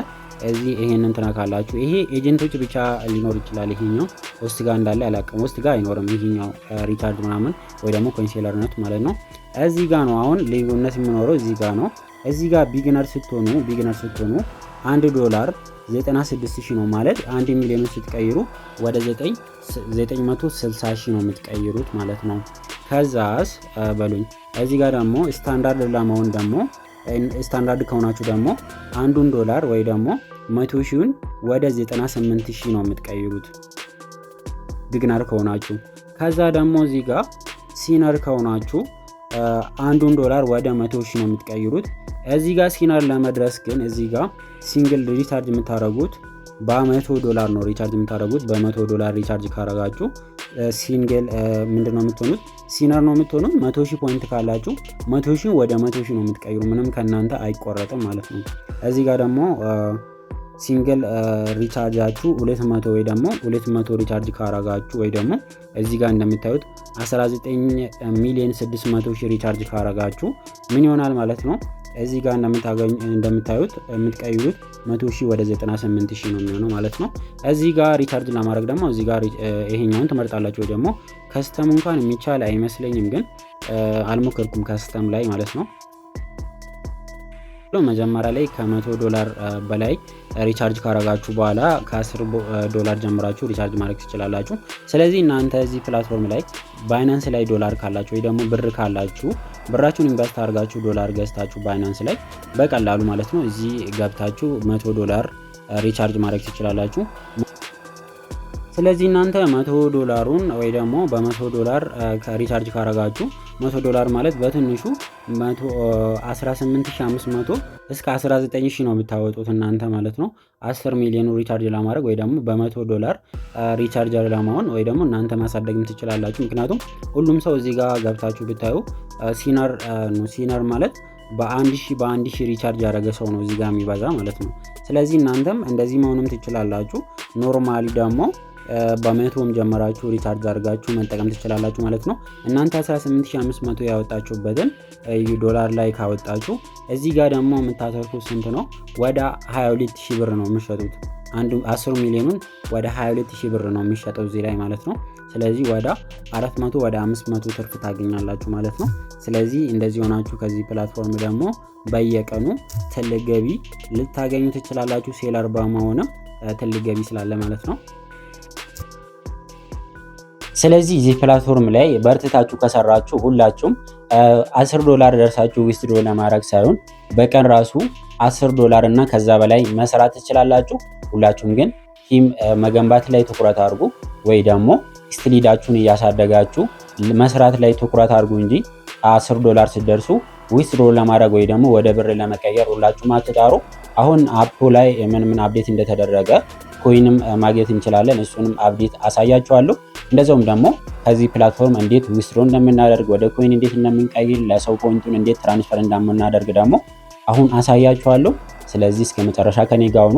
እዚህ ይሄንን ትነካላችሁ። ይሄ ኤጀንቶች ብቻ ሊኖር ይችላል። ይሄኛው ውስጥ ጋር እንዳለ አላውቅም። ውስጥ ጋር አይኖርም። ይሄኛው ሪቻርጅ ምናምን ወይ ደግሞ ኮይን ሴለርነት ማለት ነው። እዚህ ጋር ነው አሁን ልዩነት የሚኖረው። እዚህ ጋር ነው። እዚህ ጋር ቢግነር ስትሆኑ $1 96,000 ነው ማለት 1 ሚሊዮን ስትቀይሩ ወደ 960,000 ነው የምትቀይሩት ማለት ነው። ከዛስ በሉኝ እዚህ ጋር ደግሞ ስታንዳርድ ለመሆን ደግሞ ስታንዳርድ ከሆናችሁ ደግሞ $1 ወይ ደግሞ 100,000 ወደ 98,000 ነው የምትቀይሩት ቢግነር ከሆናችሁ። ከዛ ደግሞ እዚህ ጋር ሲነር ከሆናችሁ $1 ወደ 100,000 ነው የምትቀይሩት። እዚህ ጋር ሲነር ለመድረስ ግን እዚህ ጋር ሲንግል ሪቻርጅ የምታደርጉት $100 ነው ሪቻርጅ የምታደርጉት። $100 ሪቻርጅ ካረጋችሁ ሲንግል ምንድነው የምትሆኑት? ሲነር ነው የምትሆኑት። 100,000 ፖይንት ካላችሁ 100,000 ወደ 100,000 ነው የምትቀይሩ። ምንም ከእናንተ አይቆረጥም ማለት ነው። እዚህ ጋር ደግሞ ሲንግል ሪቻርጃችሁ 200 ወይ ደግሞ 200 ሪቻርጅ ካረጋችሁ ወይ ደግሞ እዚህ ጋር እንደምታዩት 19,600,000 ሪቻርጅ ካረጋችሁ ምን ይሆናል ማለት ነው? እዚህ ጋር እንደምታዩት የምትቀይሩት 100,000 ወደ 98,000 ነው የሚሆነው ማለት ነው። እዚህ ጋር ሪቻርጅ ለማድረግ ደግሞ እዚህ ጋር ይሄኛውን ትመርጣላችሁ። ወይ ደግሞ ከስተም እንኳን የሚቻል አይመስለኝም፣ ግን አልሞከርኩም ከስተም ላይ ማለት ነው። መጀመሪያ ላይ $100 በላይ ሪቻርጅ ካረጋችሁ በኋላ $10 ጀምራችሁ ሪቻርጅ ማድረግ ትችላላችሁ። ስለዚህ እናንተ እዚህ ፕላትፎርም ላይ ባይናንስ ላይ ዶላር ካላችሁ ወይ ደግሞ ብር ካላችሁ ብራችሁን ኢንቨስት አድርጋችሁ ዶላር ገዝታችሁ ባይናንስ ላይ በቀላሉ ማለት ነው እዚህ ገብታችሁ $100 ሪቻርጅ ማድረግ ትችላላችሁ። ስለዚህ እናንተ $100ን ወይ ደግሞ በ$100 ሪቻርጅ ካረጋችሁ $100 ማለት በትንሹ 18,500 እስከ 19,000 ነው የምታወጡት እናንተ ማለት ነው። 10 ሚሊዮን ሪቻርጅ ለማድረግ ወይ ደግሞ በ$100 ሪቻርጀር ለመሆን ወይ ደግሞ እናንተ ማሳደግም ትችላላችሁ። ምክንያቱም ሁሉም ሰው እዚህ ጋር ገብታችሁ ብታዩ ሲነር ነው። ሲነር ማለት በ1000 ሪቻርጅ ያደረገ ሰው ነው እዚህ ጋር የሚበዛ ማለት ነው። ስለዚህ እናንተም እንደዚህ መሆንም ትችላላችሁ። ኖርማሊ ደግሞ በ100ም ጀመራችሁ ሪቻርጅ አድርጋችሁ መጠቀም ትችላላችሁ ማለት ነው። እናንተ 18,500 ያወጣችሁበትን $1 ላይ ካወጣችሁ እዚህ ጋር ደግሞ የምታተርፉት ስንት ነው? ወደ 22,000 ብር ነው የሚሸጡት። 10 ሚሊዮኑን ወደ 22,000 ብር ነው የሚሸጠው እዚህ ላይ ማለት ነው። ስለዚህ ወደ 400 ወደ 500 ትርፍ ታገኛላችሁ ማለት ነው። ስለዚህ እንደዚህ ሆናችሁ ከዚህ ፕላትፎርም ደግሞ በየቀኑ ትልቅ ገቢ ልታገኙ ትችላላችሁ። ሴለር በመሆንም ትልቅ ገቢ ስላለ ማለት ነው። ስለዚህ እዚህ ፕላትፎርም ላይ በርትታችሁ ከሰራችሁ ሁላችሁም $10 ደርሳችሁ ዊዝድሮ ለማድረግ ሳይሆን በቀን ራሱ $10 እና ከዛ በላይ መስራት ትችላላችሁ። ሁላችሁም ግን ቲም መገንባት ላይ ትኩረት አድርጉ፣ ወይ ደግሞ ስትሊዳችሁን እያሳደጋችሁ መስራት ላይ ትኩረት አድርጉ እንጂ $10 ሲደርሱ ዊዝድሮ ለማድረግ ወይ ደግሞ ወደ ብር ለመቀየር ሁላችሁም አትጣሩ። አሁን አፑ ላይ ምን አፕዴት እንደተደረገ ኮይንም ማግኘት እንችላለን። እሱንም አፕዴት አሳያችኋለሁ። እንደዛውም ደግሞ ከዚህ ፕላትፎርም እንዴት ዊዝድሮ እንደምናደርግ ወደ ኮይን እንዴት እንደምንቀይር ለሰው ፖይንቱን እንዴት ትራንስፈር እንደምናደርግ ደግሞ አሁን አሳያችኋለሁ። ስለዚህ እስከ መጨረሻ ከኔ ጋር ሁኑ።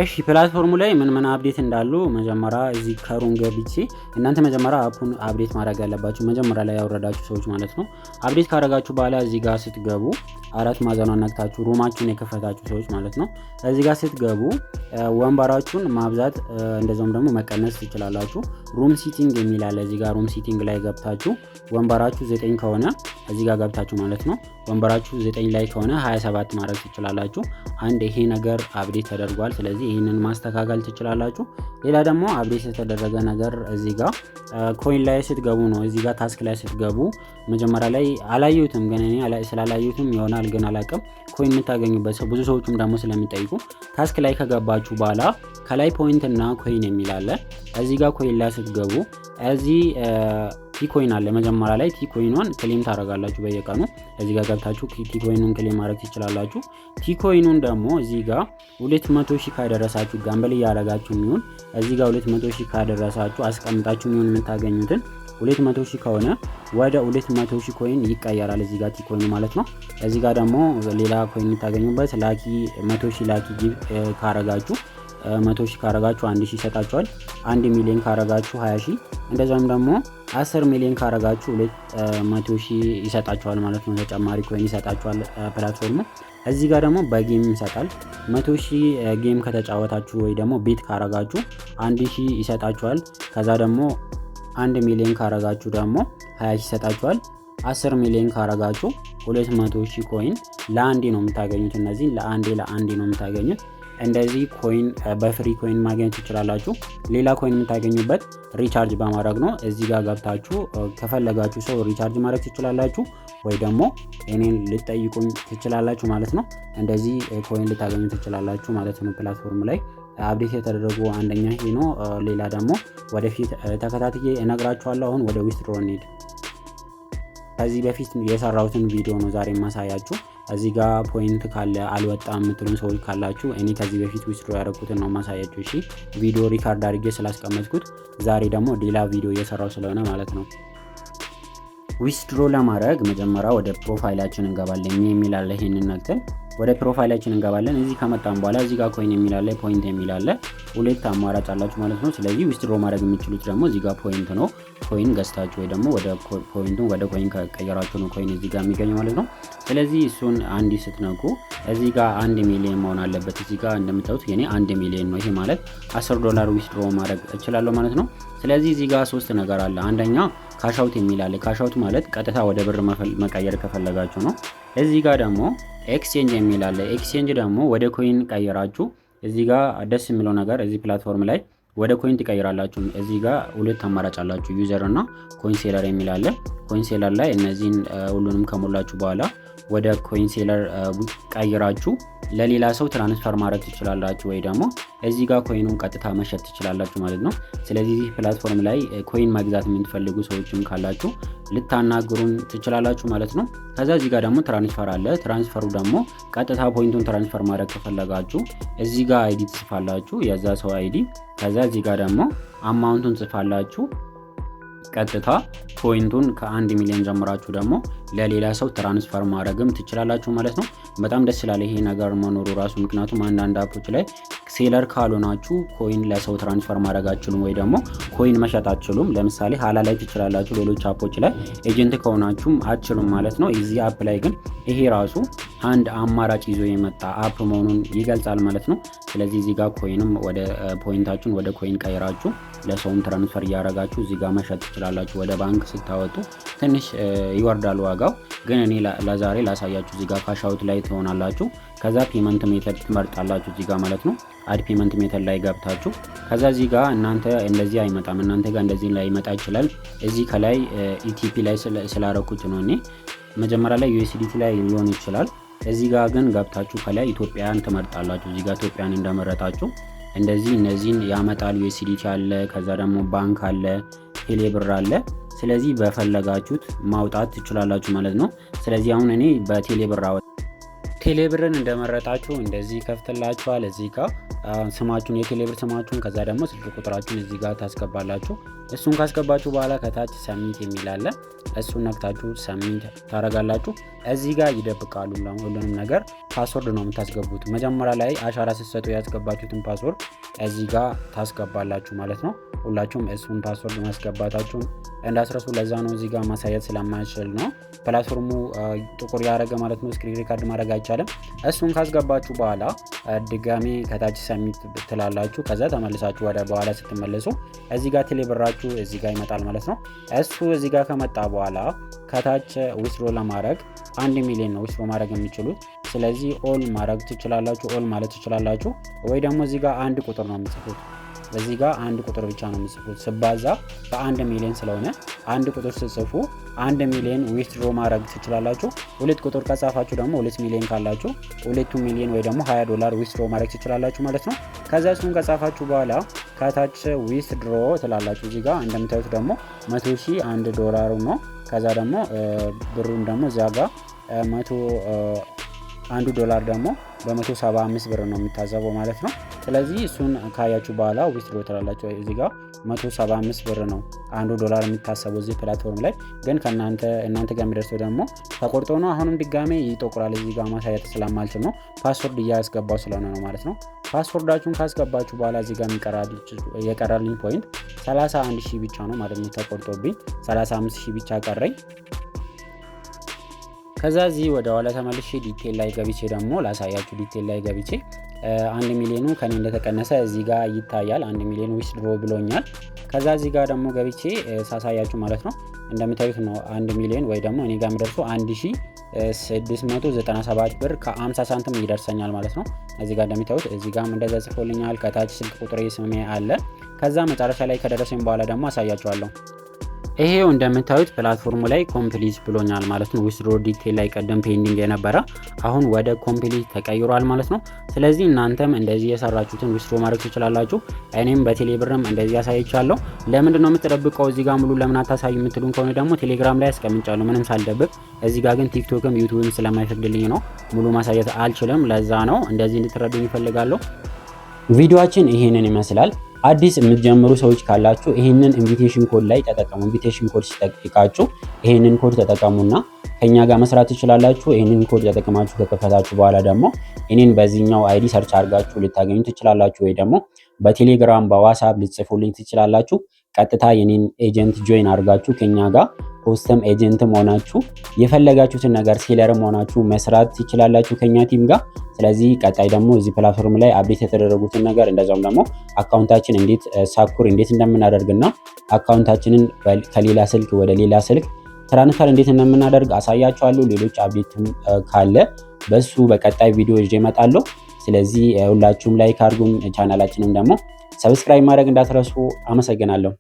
እሺ ፕላትፎርሙ ላይ ምን አፕዴት እንዳሉ መጀመሪያ እዚህ ከሩም ገብቼ እናንተ መጀመሪያ አፑን አፕዴት ማድረግ ያለባችሁ መጀመሪያ ላይ ያወረዳችሁ ሰዎች ማለት ነው። አፕዴት ካደረጋችሁ በኋላ እዚህ ጋር ስትገቡ አራት ማዕዘኗን ነክታችሁ ሩማችሁን የከፈታችሁ ሰዎች ማለት ነው። እዚህ ጋር ስትገቡ ወንበራችሁን ማብዛት እንደዛውም ደግሞ መቀነስ ትችላላችሁ። ሩም ሲቲንግ የሚል አለ። እዚህ ጋር ሩም ሲቲንግ ላይ ገብታችሁ ወንበራችሁ 9 ከሆነ እዚህ ጋር ገብታችሁ ማለት ነው ወንበራችሁ 9 ላይ ከሆነ 27 ማድረግ ትችላላችሁ። አንድ ይሄ ነገር አፕዴት ተደርጓል። ስለዚህ ይህንን ማስተካከል ትችላላችሁ። ሌላ ደግሞ አፕዴት የተደረገ ነገር እዚህ ጋር ኮይን ላይ ስትገቡ ነው። እዚህ ጋር ታስክ ላይ ስትገቡ መጀመሪያ ላይ አላየሁትም፣ ግን እኔ ስላላየሁትም ይሆናል ግን አላውቅም። ኮይን የምታገኙበት ሰው ብዙ ሰዎችም ደግሞ ስለሚጠይቁ ታስክ ላይ ከገባችሁ በኋላ ከላይ ፖይንት እና ኮይን የሚል አለ። እዚህ ጋር ኮይን ላይ ስትገቡ እዚህ ቲኮይን አለ። መጀመሪያ ላይ ቲኮይኗን ክሌም ታደርጋላችሁ በየቀኑ። እዚህ ጋር ገብታችሁ ቲኮይኑን ክሌም ማድረግ ትችላላችሁ። ቲኮይኑን ደግሞ እዚህ ጋር 200,000 ካደረሳችሁ ጋምበል እያደረጋችሁ የሚሆን እዚህ ጋር 200,000 ካደረሳችሁ አስቀምጣችሁ የሚሆን የምታገኙትን 200,000 ከሆነ ወደ 200,000 ኮይን ይቀየራል። እዚህ ጋር ቲኮይኑ ማለት ነው። እዚህ ጋር ደግሞ ሌላ ኮይን የምታገኙበት ላኪ 100,000 ላኪ ጊቭ ካረጋችሁ 100,000 ካረጋችሁ 1,000 ይሰጣችኋል። 1 ሚሊዮን ካረጋችሁ 20,000 እንደዛም ደግሞ 10 ሚሊዮን ካረጋችሁ 200,000 ይሰጣችኋል ማለት ነው። ተጨማሪ ኮይን ይሰጣችኋል ፕላትፎርሙ። እዚህ ጋር ደግሞ በጌም ይሰጣል። 100,000 ጌም ከተጫወታችሁ ወይ ደግሞ ቤት ካረጋችሁ 1,000 ይሰጣችኋል። ከዛ ደግሞ 1 ሚሊዮን ካረጋችሁ ደግሞ 20,000 ይሰጣችኋል። 10 ሚሊዮን ካረጋችሁ 200,000 ኮይን ለአንዴ ነው የምታገኙት። እነዚህ ለአንዴ ነው የምታገኙት። እንደዚህ ኮይን በፍሪ ኮይን ማግኘት ትችላላችሁ። ሌላ ኮይን የምታገኙበት ሪቻርጅ በማድረግ ነው። እዚህ ጋር ገብታችሁ ከፈለጋችሁ ሰው ሪቻርጅ ማድረግ ትችላላችሁ፣ ወይ ደግሞ እኔን ልጠይቁኝ ትችላላችሁ ማለት ነው። እንደዚህ ኮይን ልታገኙ ትችላላችሁ ማለት ነው። ፕላትፎርም ላይ አፕዴት የተደረጉ አንደኛ ይሄ ነው። ሌላ ደግሞ ወደፊት ተከታትዬ እነግራችኋለሁ። አሁን ወደ ዊዝድሮ እንሂድ። ከዚህ በፊት የሰራሁትን ቪዲዮ ነው ዛሬ ማሳያችሁ። እዚህ ጋር ፖይንት ካለ አልወጣም የምትሉን ሰዎች ካላችሁ እኔ ከዚህ በፊት ዊዝድሮ ያደረኩትን ነው ማሳያችሁ። እሺ ቪዲዮ ሪካርድ አድርጌ ስላስቀመጥኩት ዛሬ ደግሞ ሌላ ቪዲዮ እየሰራው ስለሆነ ማለት ነው። ዊዝድሮ ለማድረግ መጀመሪያ ወደ ፕሮፋይላችን እንገባለን። የሚል አለ፣ ይሄንን ነክተን ወደ ፕሮፋይላችን እንገባለን። እዚህ ከመጣን በኋላ እዚህ ጋር ኮይን የሚል አለ፣ ፖይንት የሚል አለ። ሁለት አማራጭ አላችሁ ማለት ነው። ስለዚህ ዊዝድሮ ማድረግ የምትችሉት ደግሞ እዚህ ጋር ፖይንት ነው። ኮይን ገዝታችሁ ወይ ደግሞ ወደ ፖይንቱን ወደ ኮይን ከቀየራችሁ ነው ኮይን እዚህ ጋር የሚገኘው ማለት ነው። ስለዚህ እሱን አንድ ስትነኩ እዚህ ጋር 1 ሚሊዮን መሆን አለበት። እዚህ ጋር እንደምታዩት የኔ 1 ሚሊዮን ነው። ይሄ ማለት $10 ዊዝድሮ ማድረግ እችላለሁ ማለት ነው። ስለዚህ እዚህ ጋር 3 ነገር አለ። አንደኛ ካሻውት የሚል አለ። ካሻውት ማለት ቀጥታ ወደ ብር መቀየር ከፈለጋችሁ ነው። እዚህ ጋር ደግሞ ኤክስቼንጅ የሚል አለ። ኤክስቼንጅ ደግሞ ወደ ኮይን ቀየራችሁ እዚህ ጋር ደስ የሚለው ነገር እዚህ ፕላትፎርም ላይ ወደ ኮይን ትቀይራላችሁ። እዚህ ጋር ሁለት አማራጭ አላችሁ፣ ዩዘር እና ኮይን ሴለር የሚል አለ። ኮይን ሴለር ላይ እነዚህን ሁሉንም ከሞላችሁ በኋላ ወደ ኮይን ሴለር ቀይራችሁ ለሌላ ሰው ትራንስፈር ማድረግ ትችላላችሁ፣ ወይ ደግሞ እዚህ ጋር ኮይኑን ቀጥታ መሸጥ ትችላላችሁ ማለት ነው። ስለዚህ እዚህ ፕላትፎርም ላይ ኮይን መግዛት የምትፈልጉ ሰዎችም ካላችሁ ልታናግሩን ትችላላችሁ ማለት ነው። ከዛ እዚህ ጋር ደግሞ ትራንስፈር አለ። ትራንስፈሩ ደግሞ ቀጥታ ፖይንቱን ትራንስፈር ማድረግ ከፈለጋችሁ እዚህ ጋር አይዲ ትጽፋላችሁ፣ የዛ ሰው አይዲ። ከዛ እዚህ ጋር ደግሞ አማውንቱን ጽፋላችሁ። ቀጥታ ፖይንቱን ከ1 ሚሊዮን ጀምራችሁ ደግሞ ለሌላ ሰው ትራንስፈር ማድረግም ትችላላችሁ ማለት ነው። በጣም ደስ ይላል ይሄ ነገር መኖሩ ራሱ። ምክንያቱም አንዳንድ አፖች ላይ ሴለር ካልሆናችሁ ኮይን ለሰው ትራንስፈር ማድረግ አትችሉም፣ ወይ ደግሞ ኮይን መሸጥ አትችሉም። ለምሳሌ ሀላ ላይ ትችላላችሁ፣ ሌሎች አፖች ላይ ኤጀንት ከሆናችሁም አትችሉም ማለት ነው። እዚህ አፕ ላይ ግን ይሄ ራሱ አንድ አማራጭ ይዞ የመጣ አፕ መሆኑን ይገልጻል ማለት ነው። ስለዚህ እዚህ ጋር ኮይንም ወደ ፖይንታችሁን ወደ ኮይን ቀይራችሁ ለሰውም ትራንስፈር እያደረጋችሁ እዚህ ጋር መሸጥ ትችላላችሁ። ወደ ባንክ ስታወጡ ትንሽ ይወርዳል ዋጋው፣ ግን እኔ ለዛሬ ላሳያችሁ። እዚህ ጋር ካሻውት ላይ ትሆናላችሁ። ከዛ ፔመንት ሜተድ ትመርጣላችሁ እዚህ ጋር ማለት ነው። አድ ፔመንት ሜተድ ላይ ገብታችሁ ከዛ እዚህ ጋር እናንተ እንደዚህ አይመጣም፣ እናንተ ጋር እንደዚህ ላይ ይመጣ ይችላል። እዚህ ከላይ ኢቲፒ ላይ ስላረኩት ነው እኔ። መጀመሪያ ላይ ዩኤስዲቲ ላይ ሊሆን ይችላል። እዚህ ጋር ግን ገብታችሁ ከላይ ኢትዮጵያን ትመርጣላችሁ። እዚህ ጋር ኢትዮጵያን እንደመረጣችሁ እንደዚህ እነዚህን ያመጣል። ዩኤስዲቲ አለ፣ ከዛ ደግሞ ባንክ አለ፣ ቴሌብር አለ። ስለዚህ በፈለጋችሁት ማውጣት ትችላላችሁ ማለት ነው። ስለዚህ አሁን እኔ በቴሌብር ቴሌብርን እንደመረጣችሁ እንደዚህ ከፍትላችኋል። እዚህ ጋር ስማችሁን የቴሌብር ስማችሁን ከዛ ደግሞ ስልክ ቁጥራችሁን እዚህ ጋር ታስገባላችሁ። እሱን ካስገባችሁ በኋላ ከታች ሰሚት የሚል አለ። እሱን ነክታችሁ ሰሚት ታረጋላችሁ። እዚህ ጋር ይደብቃሉ ሁሉንም ነገር። ፓስወርድ ነው የምታስገቡት። መጀመሪያ ላይ አሻራ ስትሰጡ ያስገባችሁትን ፓስወርድ እዚህ ጋር ታስገባላችሁ ማለት ነው። ሁላችሁም እሱን ፓስወርድ ማስገባታችሁን እንዳስረሱ። ለዛ ነው እዚህ ጋር ማሳየት ስለማይችል ነው ፕላትፎርሙ ጥቁር ያደረገ ማለት ነው። ስክሪን ሪካርድ ማድረግ አይቻልም። እሱን ካስገባችሁ በኋላ ድጋሜ ከታች ሰሚት ትላላችሁ። ከዛ ተመልሳችሁ ወደ በኋላ ስትመለሱ እዚህ ጋር ቴሌብራችሁ እዚህ ጋር ይመጣል ማለት ነው። እሱ እዚህ ጋር ከመጣ በኋላ ከታች ዊዝድሮ ለማድረግ 1 ሚሊዮን ነው ዊዝድሮ ማድረግ የሚችሉት። ስለዚህ ኦል ማድረግ ትችላላችሁ፣ ኦል ማለት ትችላላችሁ። ወይ ደግሞ እዚህ ጋር አንድ ቁጥር ነው የምጽፉት። በዚህ ጋር አንድ ቁጥር ብቻ ነው የምጽፉት። ስባዛ በ1 ሚሊዮን ስለሆነ አንድ ቁጥር ስጽፉ 1 ሚሊዮን ዊዝድሮ ማድረግ ትችላላችሁ። 2 ቁጥር ከጻፋችሁ ደግሞ 2 ሚሊዮን ካላችሁ 2 ሚሊዮን ወይ ደግሞ $20 ዊዝድሮ ማድረግ ትችላላችሁ ማለት ነው። ከዛ እሱን ከጻፋችሁ በኋላ ከታች ዊዝድሮ ትላላችሁ። እዚህ ጋር እንደምታዩት ደግሞ $100,000 $1 ነው። ከዛ ደግሞ ብሩን ደግሞ እዚያ ጋር $100 ደግሞ በ175 ብር ነው የሚታዘበው ማለት ነው። ስለዚህ እሱን ካያችሁ በኋላ ዊዝድሮ ትላላችሁ። እዚህ ጋር 175 ብር ነው $1 የሚታሰበው እዚህ ፕላትፎርም ላይ። ግን እናንተ ጋር የሚደርሰው ደግሞ ተቆርጦ ነው። አሁንም ድጋሜ ይጠቁራል። እዚህ ጋር ማሳየት ስለማልችል ነው፣ ፓስወርድ እያስገባው ስለሆነ ነው ማለት ነው። ፓስወርዳችሁን ካስገባችሁ በኋላ እዚህ ጋር የቀረልኝ ፖይንት 31,000 ብቻ ነው ማለት ነው። ተቆርጦብኝ 35,000 ብቻ ቀረኝ። ከዛ እዚህ ወደ ኋላ ተመልሼ ዲቴል ላይ ገብቼ ደግሞ ላሳያችሁ። ዲቴል ላይ ገብቼ 1 ሚሊዮኑ ከኔ እንደተቀነሰ እዚህ ጋር ይታያል። 1 ሚሊዮን ዊዝድሮ ብሎኛል። ከዛ እዚህ ጋር ደግሞ ገብቼ ሳሳያችሁ ማለት ነው እንደምታዩት ነው 1 ሚሊዮን ወይ ደግሞ እኔ ጋር የሚደርሰው 1697 ብር ከ50 ሳንቲም ይደርሰኛል ማለት ነው። እዚህ ጋር እንደምታዩት እዚህ ጋርም እንደዛ ጽፎልኛል። ከታች ስልክ ቁጥሬ ስሜ አለ። ከዛ መጨረሻ ላይ ከደረሰኝ በኋላ ደግሞ አሳያችኋለሁ። ይሄው እንደምታዩት ፕላትፎርሙ ላይ ኮምፕሊት ብሎኛል ማለት ነው። ዊዝድሮ ዲቴል ላይ ቀደም ፔንዲንግ የነበረ አሁን ወደ ኮምፕሊት ተቀይሯል ማለት ነው። ስለዚህ እናንተም እንደዚህ የሰራችሁትን ዊዝድሮ ማድረግ ትችላላችሁ። እኔም በቴሌብርም እንደዚህ ያሳይቻለሁ። ለምንድን ነው የምትደብቀው እዚህ ጋር ሙሉ ለምን አታሳዩ የምትሉን ከሆነ ደግሞ ቴሌግራም ላይ አስቀምጫለሁ ምንም ሳልደብቅ። እዚህ ጋር ግን ቲክቶክም ዩቲዩብም ስለማይፈቅድልኝ ነው ሙሉ ማሳየት አልችልም። ለዛ ነው እንደዚህ እንድትረዱኝ ይፈልጋለሁ። ቪዲዮአችን ይሄንን ይመስላል። አዲስ የምትጀምሩ ሰዎች ካላችሁ ይሄንን ኢንቪቴሽን ኮድ ላይ ተጠቀሙ። ኢንቪቴሽን ኮድ ሲጠይቃችሁ ይሄንን ኮድ ተጠቀሙና ከኛ ጋር መስራት ትችላላችሁ። ይሄንን ኮድ ተጠቅማችሁ ከከፈታችሁ በኋላ ደግሞ እኔን በዚህኛው አይዲ ሰርች አድርጋችሁ ልታገኙ ትችላላችሁ። ወይ ደግሞ በቴሌግራም በዋትስአፕ ልትጽፉልኝ ትችላላችሁ። ቀጥታ የኔን ኤጀንት ጆይን አድርጋችሁ ከኛ ጋር ሆስትም ኤጀንትም ሆናችሁ የፈለጋችሁትን ነገር ሴለርም ሆናችሁ መስራት ትችላላችሁ ከኛ ቲም ጋር። ስለዚህ ቀጣይ ደግሞ እዚህ ፕላትፎርም ላይ አፕዴት የተደረጉትን ነገር እንደዛውም ደግሞ አካውንታችን እንዴት ሳኩር እንዴት እንደምናደርግና አካውንታችንን ከሌላ ስልክ ወደ ሌላ ስልክ ትራንስፈር እንዴት እንደምናደርግ አሳያችኋለሁ። ሌሎች አፕዴትም ካለ በሱ በቀጣይ ቪዲዮ ይዤ እመጣለሁ። ስለዚህ ሁላችሁም ላይክ አድርጉን፣ ቻናላችንን ደግሞ ሰብስክራይብ ማድረግ እንዳትረሱ። አመሰግናለሁ።